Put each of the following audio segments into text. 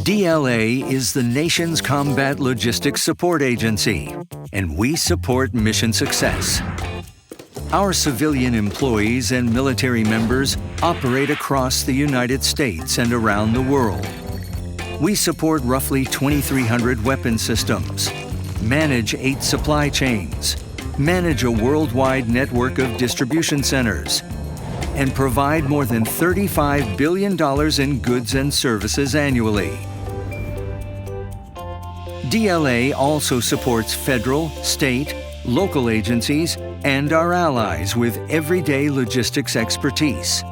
DLA is the nation's combat logistics support agency, and we support mission success. Our civilian employees and military members operate across the United States and around the world. We support roughly 2,300 weapon systems, manage 8 supply chains, manage a worldwide network of distribution centers, and provide more than $35 billion in goods and services annually. DLA also supports federal, state, local agencies, and our allies with everyday logistics expertise.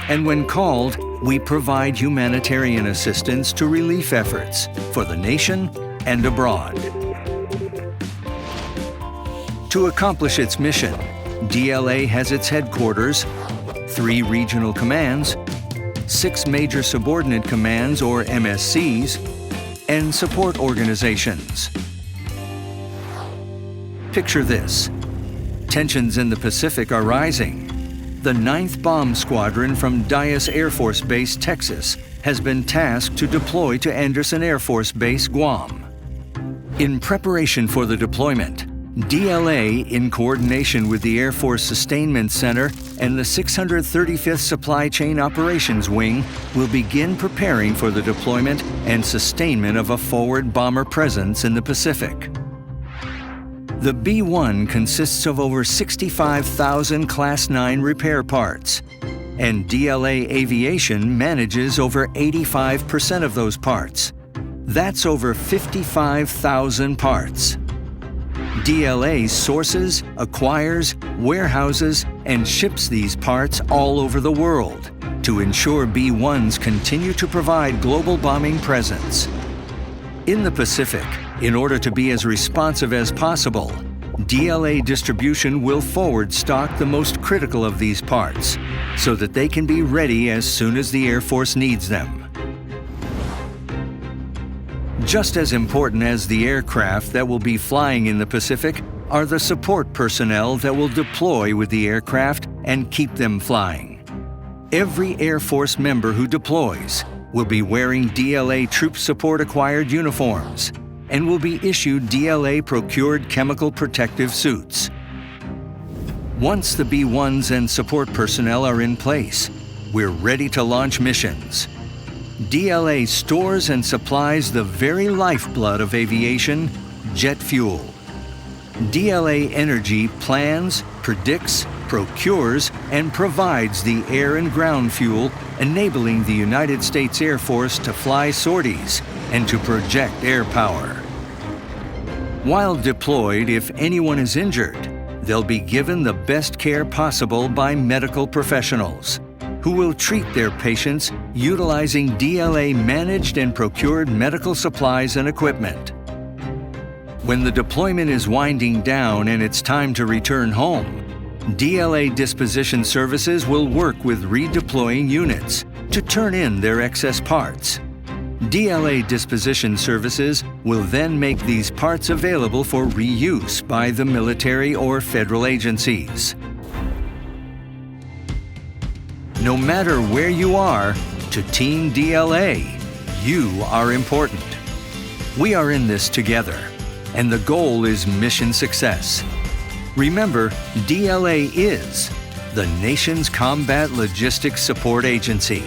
And when called, we provide humanitarian assistance to relief efforts for the nation and abroad. To accomplish its mission, DLA has its headquarters, 3 regional commands, 6 major subordinate commands or MSCs, and support organizations. Picture this. Tensions in the Pacific are rising. The 9th Bomb Squadron from Dyess Air Force Base, Texas, has been tasked to deploy to Andersen Air Force Base, Guam. In preparation for the deployment, DLA, in coordination with the Air Force Sustainment Center and the 635th Supply Chain Operations Wing, will begin preparing for the deployment and sustainment of a forward bomber presence in the Pacific. The B-1 consists of over 65,000 Class 9 repair parts, and DLA Aviation manages over 85% of those parts. That's over 55,000 parts. DLA sources, acquires, warehouses, and ships these parts all over the world to ensure B-1s continue to provide global bombing presence. In the Pacific, in order to be as responsive as possible, DLA Distribution will forward stock the most critical of these parts so that they can be ready as soon as the Air Force needs them. Just as important as the aircraft that will be flying in the Pacific are the support personnel that will deploy with the aircraft and keep them flying. Every Air Force member who deploys will be wearing DLA Troop Support acquired uniforms and will be issued DLA procured chemical protective suits. Once the B-1s and support personnel are in place, we're ready to launch missions. DLA stores and supplies the very lifeblood of aviation, jet fuel. DLA Energy plans, predicts, procures, and provides the air and ground fuel, enabling the United States Air Force to fly sorties and to project air power. While deployed, if anyone is injured, they'll be given the best care possible by medical professionals, who will treat their patients utilizing DLA managed and procured medical supplies and equipment. When the deployment is winding down and it's time to return home, DLA Disposition Services will work with redeploying units to turn in their excess parts. DLA Disposition Services will then make these parts available for reuse by the military or federal agencies. No matter where you are, to Team DLA, you are important. We are in this together, and the goal is mission success. Remember, DLA is the nation's combat logistics support agency.